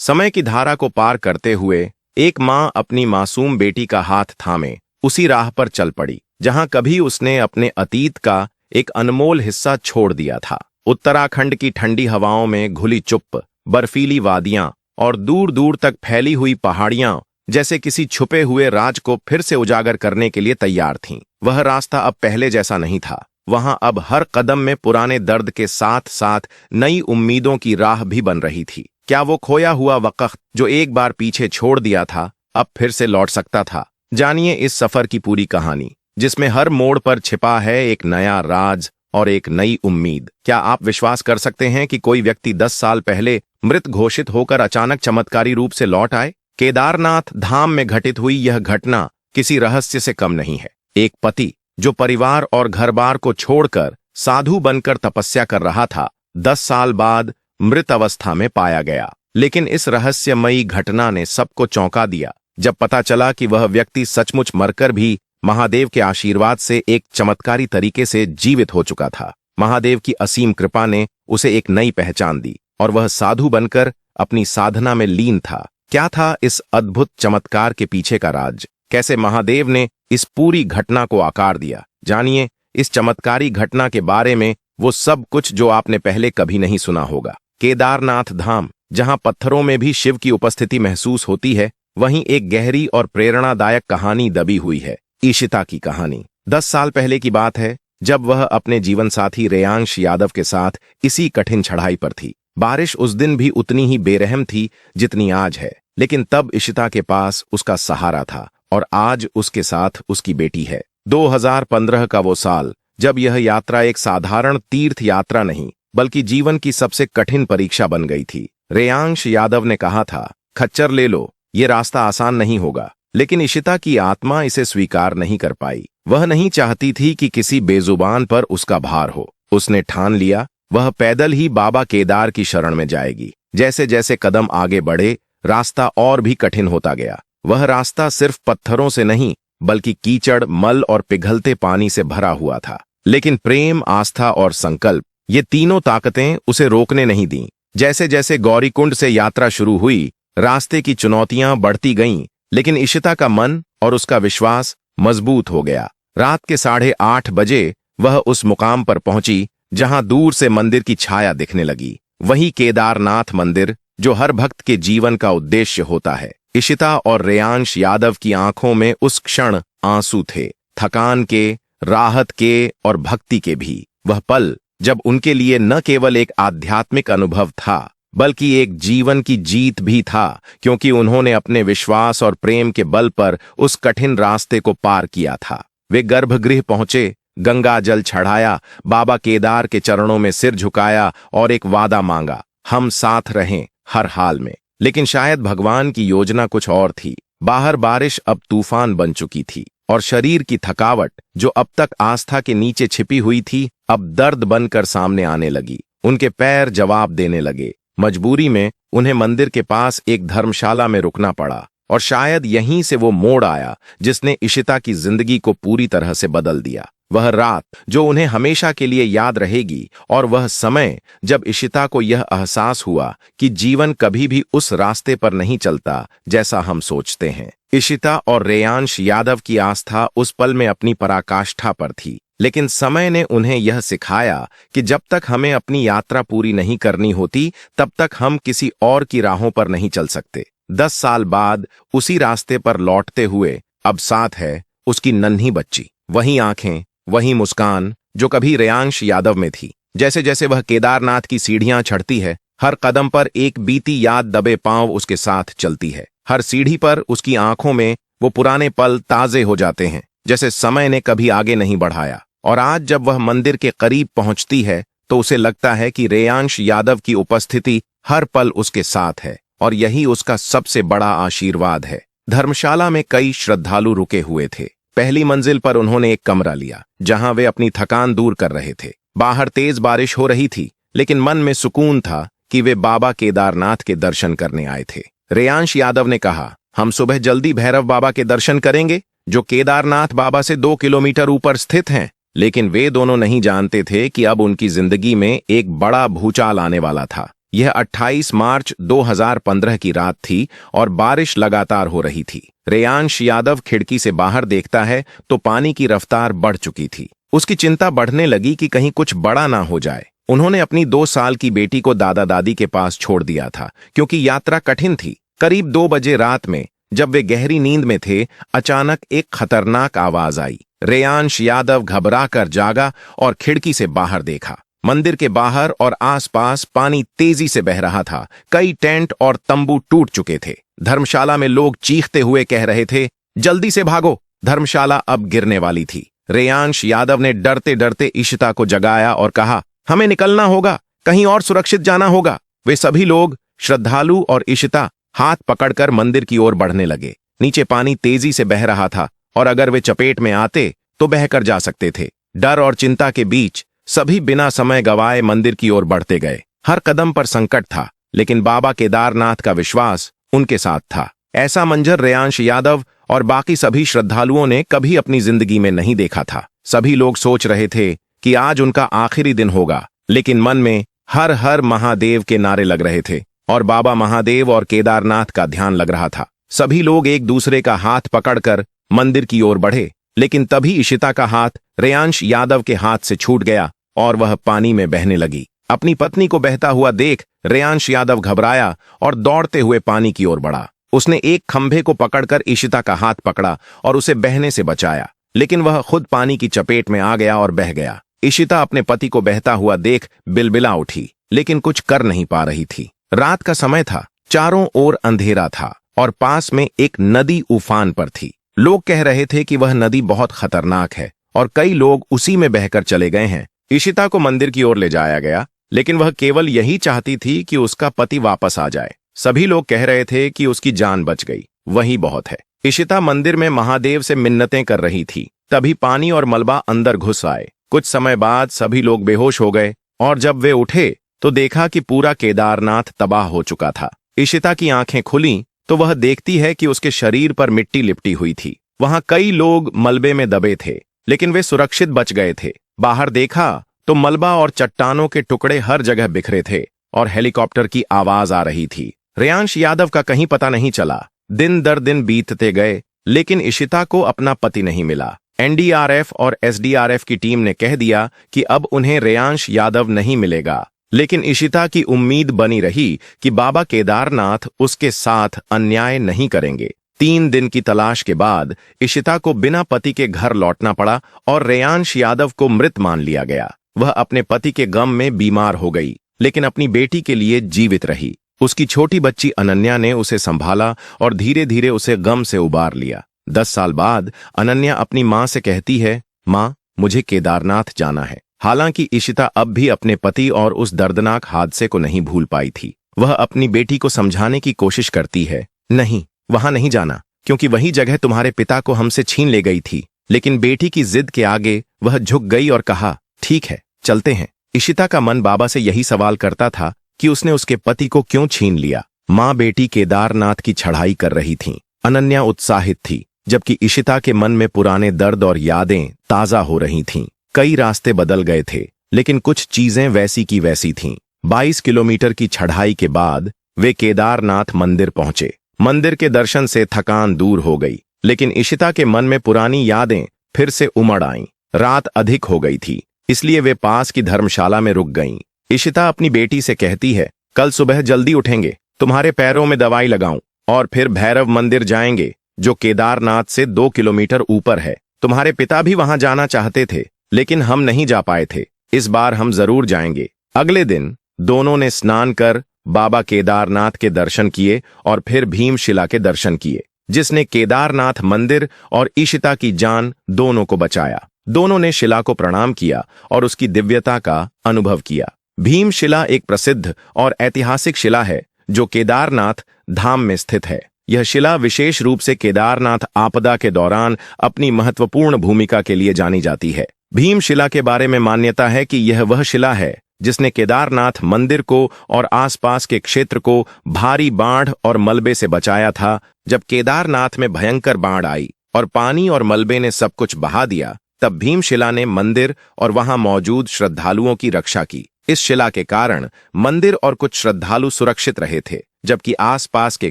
समय की धारा को पार करते हुए एक माँ अपनी मासूम बेटी का हाथ थामे उसी राह पर चल पड़ी जहां कभी उसने अपने अतीत का एक अनमोल हिस्सा छोड़ दिया था। उत्तराखंड की ठंडी हवाओं में घुली चुप्प, बर्फीली वादियां और दूर दूर तक फैली हुई पहाड़ियां जैसे किसी छुपे हुए राज को फिर से उजागर करने के लिए तैयार थीं। वह रास्ता अब पहले जैसा नहीं था। वहां अब हर कदम में पुराने दर्द के साथ साथ नई उम्मीदों की राह भी बन रही थी। क्या वो खोया हुआ वक्त जो एक बार पीछे छोड़ दिया था अब फिर से लौट सकता था? जानिए इस सफर की पूरी कहानी, जिसमें हर मोड़ पर छिपा है एक नया राज और एक नई उम्मीद। क्या आप विश्वास कर सकते हैं कि कोई व्यक्ति 10 साल पहले मृत घोषित होकर अचानक चमत्कारी रूप से लौट आए? केदारनाथ धाम में घटित हुई यह घटना किसी रहस्य से कम नहीं है। एक पति जो परिवार और घर-बार को छोड़कर साधु बनकर तपस्या कर रहा था, 10 साल बाद मृत अवस्था में पाया गया। लेकिन इस रहस्यमयी घटना ने सबको चौंका दिया जब पता चला कि वह व्यक्ति सचमुच मरकर भी महादेव के आशीर्वाद से एक चमत्कारी तरीके से जीवित हो चुका था। महादेव की असीम कृपा ने उसे एक नई पहचान दी और वह साधु बनकर अपनी साधना में लीन था। क्या था इस अद्भुत चमत्कार के पीछे का राज? कैसे महादेव ने इस पूरी घटना को आकार दिया? जानिए इस चमत्कारी घटना के बारे में वो सब कुछ जो आपने पहले कभी नहीं सुना होगा। केदारनाथ धाम, जहां पत्थरों में भी शिव की उपस्थिति महसूस होती है, वहीं एक गहरी और प्रेरणादायक कहानी दबी हुई है। ईशिता की कहानी। 10 साल पहले की बात है जब वह अपने जीवन साथी रेयांश यादव के साथ इसी कठिन चढ़ाई पर थी। बारिश उस दिन भी उतनी ही बेरहम थी जितनी आज है, लेकिन तब ईशिता के पास उसका सहारा था और आज उसके साथ उसकी बेटी है। 2015 का वो साल जब यह यात्रा एक साधारण तीर्थ यात्रा नहीं बल्कि जीवन की सबसे कठिन परीक्षा बन गई थी। रेयांश यादव ने कहा था, खच्चर ले लो, ये रास्ता आसान नहीं होगा। लेकिन ईशिता की आत्मा इसे स्वीकार नहीं कर पाई। वह नहीं चाहती थी कि किसी बेजुबान पर उसका भार हो। उसने ठान लिया वह पैदल ही बाबा केदार की शरण में जाएगी। जैसे जैसे कदम आगे बढ़े रास्ता और भी कठिन होता गया। वह रास्ता सिर्फ पत्थरों से नहीं बल्कि कीचड़, मल और पिघलते पानी से भरा हुआ था। लेकिन प्रेम, आस्था और संकल्प, ये तीनों ताकतें उसे रोकने नहीं दीं। जैसे जैसे गौरीकुंड से यात्रा शुरू हुई, रास्ते की चुनौतियां बढ़ती गईं, लेकिन ईशिता का मन और उसका विश्वास मजबूत हो गया। रात के 8:30 बजे वह उस मुकाम पर पहुंची जहां दूर से मंदिर की छाया दिखने लगी। वही केदारनाथ मंदिर जो हर भक्त के जीवन का उद्देश्य होता है। ईशिता और रेयांश यादव की आंखों में उस क्षण आंसू थे, थकान के, राहत के और भक्ति के भी। वह पल जब उनके लिए न केवल एक आध्यात्मिक अनुभव था बल्कि एक जीवन की जीत भी था, क्योंकि उन्होंने अपने विश्वास और प्रेम के बल पर उस कठिन रास्ते को पार किया था। वे गर्भगृह पहुंचे, गंगा जल चढ़ाया, बाबा केदार के चरणों में सिर झुकाया और एक वादा मांगा, हम साथ रहें हर हाल में। लेकिन शायद भगवान की योजना कुछ और थी। बाहर बारिश अब तूफान बन चुकी थी और शरीर की थकावट जो अब तक आस्था के नीचे छिपी हुई थी अब दर्द बनकर सामने आने लगी। उनके पैर जवाब देने लगे। मजबूरी में उन्हें मंदिर के पास एक धर्मशाला में रुकना पड़ा और शायद यहीं से वो मोड़ आया जिसने ईशिता की जिंदगी को पूरी तरह से बदल दिया। वह रात जो उन्हें हमेशा के लिए याद रहेगी और वह समय जब ईशिता को यह एहसास हुआ कि जीवन कभी भी उस रास्ते पर नहीं चलता जैसा हम सोचते हैं। ईशिता और रेयांश यादव की आस्था उस पल में अपनी पराकाष्ठा पर थी, लेकिन समय ने उन्हें यह सिखाया कि जब तक हमें अपनी यात्रा पूरी नहीं करनी होती तब तक हम किसी और की राहों पर नहीं चल सकते। 10 साल बाद उसी रास्ते पर लौटते हुए अब साथ है उसकी नन्ही बच्ची। वही आंखें, वही मुस्कान जो कभी रेयांश यादव में थी। जैसे जैसे वह केदारनाथ की सीढ़ियां चढ़ती है, हर कदम पर एक बीती याद दबे पांव उसके साथ चलती है। हर सीढ़ी पर उसकी आंखों में वो पुराने पल ताजे हो जाते हैं, जैसे समय ने कभी आगे नहीं बढ़ाया। और आज जब वह मंदिर के करीब पहुंचती है तो उसे लगता है कि रेयांश यादव की उपस्थिति हर पल उसके साथ है और यही उसका सबसे बड़ा आशीर्वाद है। धर्मशाला में कई श्रद्धालु रुके हुए थे। पहली मंजिल पर उन्होंने एक कमरा लिया जहां वे अपनी थकान दूर कर रहे थे। बाहर तेज बारिश हो रही थी, लेकिन मन में सुकून था कि वे बाबा केदारनाथ के दर्शन करने आए थे। रेयांश यादव ने कहा, हम सुबह जल्दी भैरव बाबा के दर्शन करेंगे जो केदारनाथ बाबा से 2 किलोमीटर ऊपर स्थित हैं। लेकिन वे दोनों नहीं जानते थे कि अब उनकी जिंदगी में एक बड़ा भूचाल आने वाला था। यह 28 मार्च 2015 की रात थी और बारिश लगातार हो रही थी। रेयांश यादव खिड़की से बाहर देखता है तो पानी की रफ्तार बढ़ चुकी थी। उसकी चिंता बढ़ने लगी कि कहीं कुछ बड़ा ना हो जाए। उन्होंने अपनी 2 साल की बेटी को दादा दादी के पास छोड़ दिया था क्योंकि यात्रा कठिन थी। करीब 2 बजे रात में जब वे गहरी नींद में थे, अचानक एक खतरनाक आवाज आई। रेयांश यादव घबराकर जागा और खिड़की से बाहर देखा। मंदिर के बाहर और आसपास पानी तेजी से बह रहा था। कई टेंट और तंबू टूट चुके थे। धर्मशाला में लोग चीखते हुए कह रहे थे, जल्दी से भागो, धर्मशाला अब गिरने वाली थी। रेयांश यादव ने डरते डरते इशिता को जगाया और कहा, हमें निकलना होगा, कहीं और सुरक्षित जाना होगा। वे सभी लोग, श्रद्धालु और इशिता, हाथ पकड़कर मंदिर की ओर बढ़ने लगे। नीचे पानी तेजी से बह रहा था और अगर वे चपेट में आते तो बहकर जा सकते थे। डर और चिंता के बीच सभी बिना समय गवाए मंदिर की ओर बढ़ते गए। हर कदम पर संकट था, लेकिन बाबा केदारनाथ का विश्वास उनके साथ था। ऐसा मंजर रेयांश यादव और बाकी सभी श्रद्धालुओं ने कभी अपनी जिंदगी में नहीं देखा था। सभी लोग सोच रहे थे कि आज उनका आखिरी दिन होगा, लेकिन मन में हर हर महादेव के नारे लग रहे थे और बाबा महादेव और केदारनाथ का ध्यान लग रहा था। सभी लोग एक दूसरे का हाथ पकड़कर मंदिर की ओर बढ़े, लेकिन तभी इशिता का हाथ रेयांश यादव के हाथ से छूट गया और वह पानी में बहने लगी। अपनी पत्नी को बहता हुआ देख रेयांश यादव घबराया और दौड़ते हुए पानी की ओर बढ़ा। उसने एक खंभे को पकड़कर इशिता का हाथ पकड़ा और उसे बहने से बचाया, लेकिन वह खुद पानी की चपेट में आ गया और बह गया। इशिता अपने पति को बहता हुआ देख बिलबिला उठी, लेकिन कुछ कर नहीं पा रही थी। रात का समय था, चारों ओर अंधेरा था और पास में एक नदी उफान पर थी। लोग कह रहे थे कि वह नदी बहुत खतरनाक है और कई लोग उसी में बहकर चले गए हैं। इशिता को मंदिर की ओर ले जाया गया, लेकिन वह केवल यही चाहती थी कि उसका पति वापस आ जाए। सभी लोग कह रहे थे कि उसकी जान बच गई, वही बहुत है। इशिता मंदिर में महादेव से मिन्नतें कर रही थी, तभी पानी और मलबा अंदर घुस आए। कुछ समय बाद सभी लोग बेहोश हो गए और जब वे उठे तो देखा कि पूरा केदारनाथ तबाह हो चुका था। इशिता की आंखें खुलीं तो वह देखती है कि उसके शरीर पर मिट्टी लिपटी हुई थी। वहां कई लोग मलबे में दबे थे, लेकिन वे सुरक्षित बच गए थे। बाहर देखा तो मलबा और चट्टानों के टुकड़े हर जगह बिखरे थे और हेलीकॉप्टर की आवाज आ रही थी। रेयांश यादव का कहीं पता नहीं चला। दिन दर दिन बीतते गए, लेकिन इशिता को अपना पति नहीं मिला। एनडीआरएफ और एसडीआरएफ की टीम ने कह दिया कि अब उन्हें रेयांश यादव नहीं मिलेगा, लेकिन इशिता की उम्मीद बनी रही कि बाबा केदारनाथ उसके साथ अन्याय नहीं करेंगे। 3 दिन की तलाश के बाद इशिता को बिना पति के घर लौटना पड़ा और रेयांश यादव को मृत मान लिया गया। वह अपने पति के गम में बीमार हो गई, लेकिन अपनी बेटी के लिए जीवित रही। उसकी छोटी बच्ची अनन्या ने उसे संभाला और धीरे धीरे उसे गम से उबार लिया। 10 साल बाद अनन्या अपनी मां से कहती है, मां, मुझे केदारनाथ जाना है। हालांकि इशिता अब भी अपने पति और उस दर्दनाक हादसे को नहीं भूल पाई थी। वह अपनी बेटी को समझाने की कोशिश करती है, नहीं, वहां नहीं जाना, क्योंकि वही जगह तुम्हारे पिता को हमसे छीन ले गई थी। लेकिन बेटी की जिद के आगे वह झुक गई और कहा, ठीक है, चलते हैं। इशिता का मन बाबा से यही सवाल करता था कि उसने उसके पति को क्यों छीन लिया। माँ बेटी केदारनाथ की चढ़ाई कर रही थीं। अनन्या उत्साहित थी, जबकि इशिता के मन में पुराने दर्द और यादें ताजा हो रही थीं। कई रास्ते बदल गए थे, लेकिन कुछ चीजें वैसी की वैसी थीं। 22 किलोमीटर की चढ़ाई के बाद वे केदारनाथ मंदिर पहुंचे। मंदिर के दर्शन से थकान दूर हो गई, लेकिन इशिता के मन में पुरानी यादें फिर से उमड़ आईं। रात अधिक हो गई थी, इसलिए वे पास की धर्मशाला में रुक गईं। इशिता अपनी बेटी से कहती है, कल सुबह जल्दी उठेंगे, तुम्हारे पैरों में दवाई लगाऊं और फिर भैरव मंदिर जाएंगे, जो केदारनाथ से 2 किलोमीटर ऊपर है। तुम्हारे पिता भी वहां जाना चाहते थे, लेकिन हम नहीं जा पाए थे। इस बार हम जरूर जाएंगे। अगले दिन दोनों ने स्नान कर बाबा केदारनाथ के दर्शन किए और फिर भीमशिला के दर्शन किए, जिसने केदारनाथ मंदिर और इशिता की जान दोनों को बचाया। दोनों ने शिला को प्रणाम किया और उसकी दिव्यता का अनुभव किया। भीमशिला एक प्रसिद्ध और ऐतिहासिक शिला है जो केदारनाथ धाम में स्थित है। यह शिला विशेष रूप से केदारनाथ आपदा के दौरान अपनी महत्वपूर्ण भूमिका के लिए जानी जाती है। भीमशिला के बारे में मान्यता है कि यह वह शिला है जिसने केदारनाथ मंदिर को और आसपास के क्षेत्र को भारी बाढ़ और मलबे से बचाया था। जब केदारनाथ में भयंकर बाढ़ आई और पानी और मलबे ने सब कुछ बहा दिया, तब भीमशिला ने मंदिर और वहां मौजूद श्रद्धालुओं की रक्षा की। इस शिला के कारण मंदिर और कुछ श्रद्धालु सुरक्षित रहे थे, जबकि आसपास के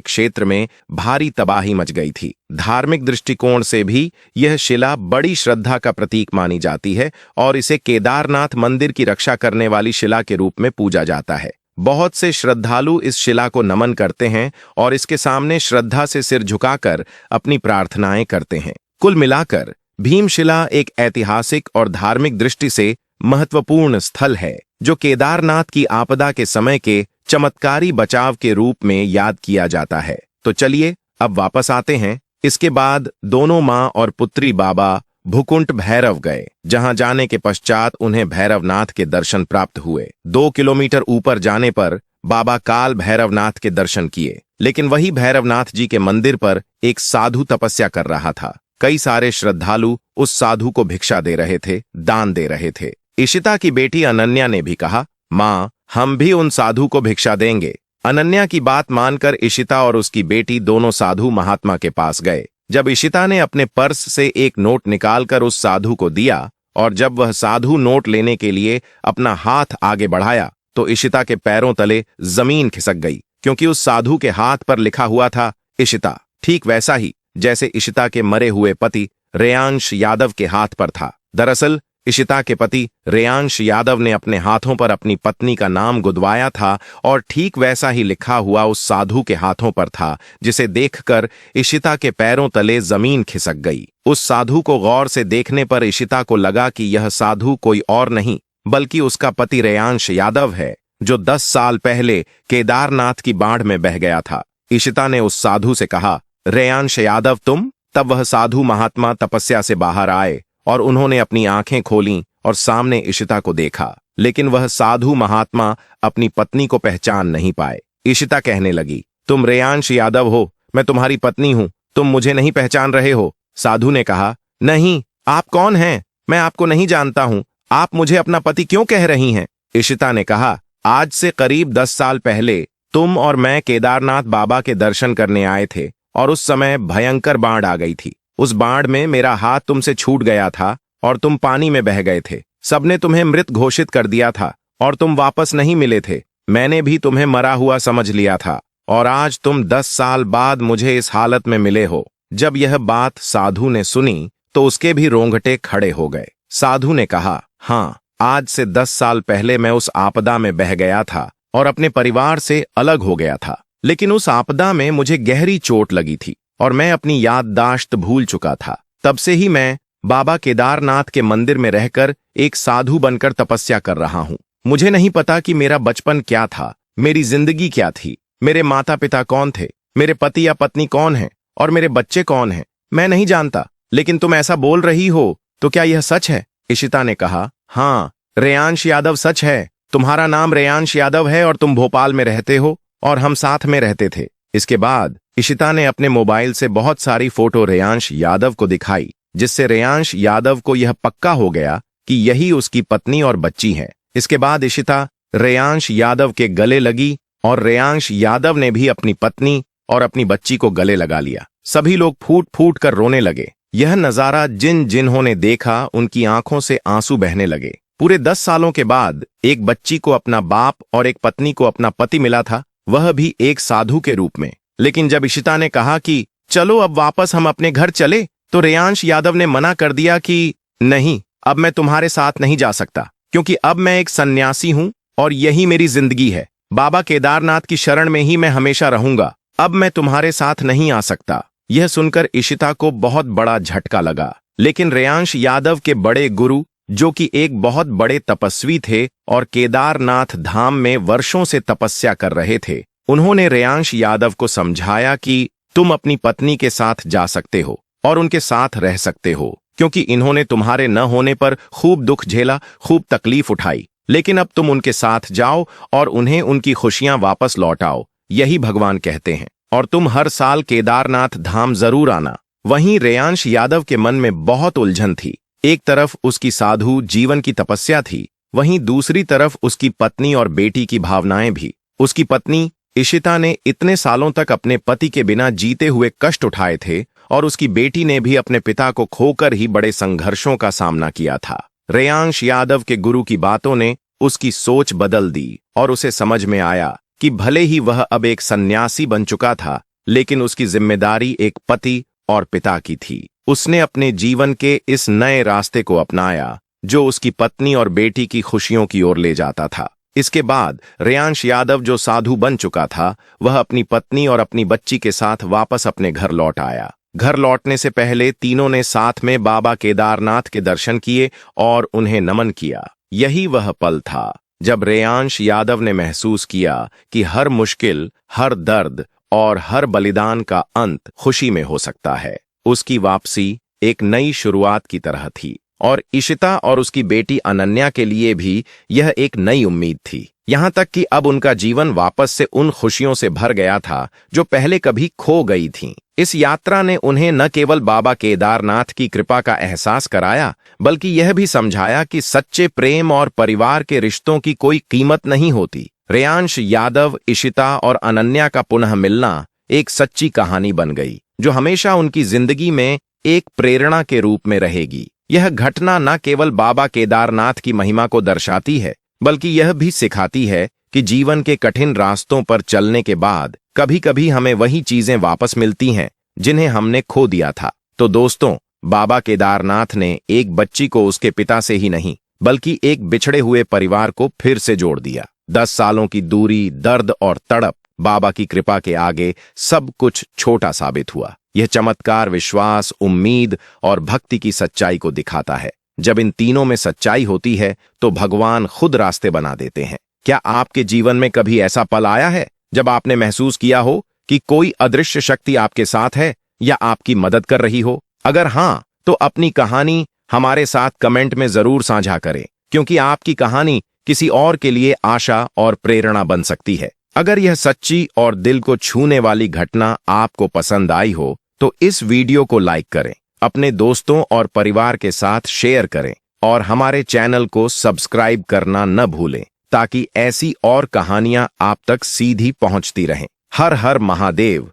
क्षेत्र में भारी तबाही मच गई थी। धार्मिक दृष्टिकोण से भी यह शिला बड़ी श्रद्धा का प्रतीक मानी जाती है और इसे केदारनाथ मंदिर की रक्षा करने वाली शिला के रूप में पूजा जाता है। बहुत से श्रद्धालु इस शिला को नमन करते हैं और इसके सामने श्रद्धा से सिर झुकाकर अपनी प्रार्थनाएं करते हैं। कुल मिलाकर भीमशिला एक ऐतिहासिक और धार्मिक दृष्टि से महत्वपूर्ण स्थल है, जो केदारनाथ की आपदा के समय के चमत्कारी बचाव के रूप में याद किया जाता है। तो चलिए अब वापस आते हैं। इसके बाद दोनों मां और पुत्री बाबा भूकुंड भैरव गए, जहां जाने के पश्चात उन्हें भैरवनाथ के दर्शन प्राप्त हुए। 2 किलोमीटर ऊपर जाने पर बाबा काल भैरवनाथ के दर्शन किए, लेकिन वही भैरवनाथ जी के मंदिर पर एक साधु तपस्या कर रहा था। कई सारे श्रद्धालु उस साधु को भिक्षा दे रहे थे, दान दे रहे थे। इशिता की बेटी अनन्या ने भी कहा, माँ, हम भी उन साधु को भिक्षा देंगे। अनन्या की बात मानकर इशिता और उसकी बेटी दोनों साधु महात्मा के पास गए। जब इशिता ने अपने पर्स से एक नोट निकालकर उस साधु को दिया और जब वह साधु नोट लेने के लिए अपना हाथ आगे बढ़ाया, तो इशिता के पैरों तले जमीन खिसक गई, क्योंकि उस साधु के हाथ पर लिखा हुआ था इशिता, ठीक वैसा ही जैसे इशिता के मरे हुए पति रेयांश यादव के हाथ पर था। दरअसल इशिता के पति रेयांश यादव ने अपने हाथों पर अपनी पत्नी का नाम गुदवाया था और ठीक वैसा ही लिखा हुआ उस साधु के हाथों पर था, जिसे देखकर इशिता के पैरों तले जमीन खिसक गई। उस साधु को गौर से देखने पर इशिता को लगा कि यह साधु कोई और नहीं बल्कि उसका पति रेयांश यादव है, जो 10 साल पहले केदारनाथ की बाढ़ में बह गया था। इशिता ने उस साधु से कहा, रेयांश यादव तुम? तब वह साधु महात्मा तपस्या से बाहर आए और उन्होंने अपनी आंखें खोलीं और सामने इशिता को देखा, लेकिन वह साधु महात्मा अपनी पत्नी को पहचान नहीं पाए। इशिता कहने लगी, तुम रेयांश यादव हो, मैं तुम्हारी पत्नी हूं, तुम मुझे नहीं पहचान रहे हो। साधु ने कहा, नहीं, आप कौन हैं? मैं आपको नहीं जानता हूं, आप मुझे अपना पति क्यों कह रही हैं? इशिता ने कहा, आज से करीब 10 साल पहले तुम और मैं केदारनाथ बाबा के दर्शन करने आए थे और उस समय भयंकर बाढ़ आ गई थी। उस बाढ़ में मेरा हाथ तुमसे छूट गया था और तुम पानी में बह गए थे। सबने तुम्हें मृत घोषित कर दिया था और तुम वापस नहीं मिले थे। मैंने भी तुम्हें मरा हुआ समझ लिया था और आज तुम 10 साल बाद मुझे इस हालत में मिले हो। जब यह बात साधु ने सुनी तो उसके भी रोंगटे खड़े हो गए। साधु ने कहा, हाँ, आज से 10 साल पहले मैं उस आपदा में बह गया था और अपने परिवार से अलग हो गया था, लेकिन उस आपदा में मुझे गहरी चोट लगी थी और मैं अपनी याददाश्त भूल चुका था। तब से ही मैं बाबा केदारनाथ के मंदिर में रहकर एक साधु बनकर तपस्या कर रहा हूं। मुझे नहीं पता कि मेरा बचपन क्या था, मेरी जिंदगी क्या थी, मेरे माता पिता कौन थे, मेरे पति या पत्नी कौन है और मेरे बच्चे कौन हैं, मैं नहीं जानता। लेकिन तुम ऐसा बोल रही हो तो क्या यह सच है? इशिता ने कहा, हाँ, रेयांश यादव सच है। तुम्हारा नाम रेयांश यादव है और तुम भोपाल में रहते हो और हम साथ में रहते थे। इसके बाद इशिता ने अपने मोबाइल से बहुत सारी फोटो रेयांश यादव को दिखाई, जिससे रेयांश यादव को यह पक्का हो गया कि यही उसकी पत्नी और बच्ची है। इसके बाद इशिता रेयांश यादव के गले लगी और रेयांश यादव ने भी अपनी पत्नी और अपनी बच्ची को गले लगा लिया। सभी लोग फूट फूट कर रोने लगे। यह नजारा जिन्होंने देखा उनकी आंखों से आंसू बहने लगे। पूरे 10 सालों के बाद एक बच्ची को अपना बाप और एक पत्नी को अपना पति मिला था, वह भी एक साधु के रूप में। लेकिन जब इशिता ने कहा कि चलो अब वापस हम अपने घर चले, तो रेयांश यादव ने मना कर दिया कि नहीं, अब मैं तुम्हारे साथ नहीं जा सकता, क्योंकि अब मैं एक सन्यासी हूं और यही मेरी जिंदगी है। बाबा केदारनाथ की शरण में ही मैं हमेशा रहूंगा। अब मैं तुम्हारे साथ नहीं आ सकता। यह सुनकर इशिता को बहुत बड़ा झटका लगा। लेकिन रेयांश यादव के बड़े गुरु, जो कि एक बहुत बड़े तपस्वी थे और केदारनाथ धाम में वर्षों से तपस्या कर रहे थे, उन्होंने रेयांश यादव को समझाया कि तुम अपनी पत्नी के साथ जा सकते हो और उनके साथ रह सकते हो, क्योंकि इन्होंने तुम्हारे न होने पर खूब दुख झेला, खूब तकलीफ उठाई। लेकिन अब तुम उनके साथ जाओ और उन्हें उनकी खुशियां वापस लौटाओ, यही भगवान कहते हैं। और तुम हर साल केदारनाथ धाम जरूर आना। वहीं रेयांश यादव के मन में बहुत उलझन थी। एक तरफ उसकी साधु जीवन की तपस्या थी, वहीं दूसरी तरफ उसकी पत्नी और बेटी की भावनाएं भी। उसकी पत्नी इशिता ने इतने सालों तक अपने पति के बिना जीते हुए कष्ट उठाए थे और उसकी बेटी ने भी अपने पिता को खोकर ही बड़े संघर्षों का सामना किया था। रेयांश यादव के गुरु की बातों ने उसकी सोच बदल दी और उसे समझ में आया कि भले ही वह अब एक सन्यासी बन चुका था, लेकिन उसकी जिम्मेदारी एक पति और पिता की थी। उसने अपने जीवन के इस नए रास्ते को अपनाया जो उसकी पत्नी और बेटी की खुशियों की ओर ले जाता था। इसके बाद रेयांश यादव, जो साधु बन चुका था, वह अपनी पत्नी और अपनी बच्ची के साथ वापस अपने घर लौट आया। घर लौटने से पहले तीनों ने साथ में बाबा केदारनाथ के दर्शन किए और उन्हें नमन किया। यही वह पल था जब रेयांश यादव ने महसूस किया कि हर मुश्किल, हर दर्द और हर बलिदान का अंत खुशी में हो सकता है। उसकी वापसी एक नई शुरुआत की तरह थी और इशिता और उसकी बेटी अनन्या के लिए भी यह एक नई उम्मीद थी। यहां तक कि अब उनका जीवन वापस से उन खुशियों से भर गया था जो पहले कभी खो गई थीं। इस यात्रा ने उन्हें न केवल बाबा केदारनाथ की कृपा का एहसास कराया, बल्कि यह भी समझाया कि सच्चे प्रेम और परिवार के रिश्तों की कोई कीमत नहीं होती। रेयांश यादव, इशिता और अनन्या का पुनः मिलना एक सच्ची कहानी बन गई जो हमेशा उनकी जिंदगी में एक प्रेरणा के रूप में रहेगी। यह घटना न केवल बाबा केदारनाथ की महिमा को दर्शाती है, बल्कि यह भी सिखाती है कि जीवन के कठिन रास्तों पर चलने के बाद कभी कभी हमें वही चीजें वापस मिलती हैं जिन्हें हमने खो दिया था। तो दोस्तों, बाबा केदारनाथ ने एक बच्ची को उसके पिता से ही नहीं, बल्कि एक बिछड़े हुए परिवार को फिर से जोड़ दिया। 10 सालों की दूरी, दर्द और तड़प बाबा की कृपा के आगे सब कुछ छोटा साबित हुआ। यह चमत्कार विश्वास, उम्मीद और भक्ति की सच्चाई को दिखाता है। जब इन तीनों में सच्चाई होती है तो भगवान खुद रास्ते बना देते हैं। क्या आपके जीवन में कभी ऐसा पल आया है जब आपने महसूस किया हो कि कोई अदृश्य शक्ति आपके साथ है या आपकी मदद कर रही हो? अगर हां, तो अपनी कहानी हमारे साथ कमेंट में जरूर साझा करें, क्योंकि आपकी कहानी किसी और के लिए आशा और प्रेरणा बन सकती है। अगर यह सच्ची और दिल को छूने वाली घटना आपको पसंद आई हो तो इस वीडियो को लाइक करें, अपने दोस्तों और परिवार के साथ शेयर करें और हमारे चैनल को सब्सक्राइब करना न भूलें, ताकि ऐसी और कहानियां आप तक सीधी पहुंचती रहें। हर हर महादेव।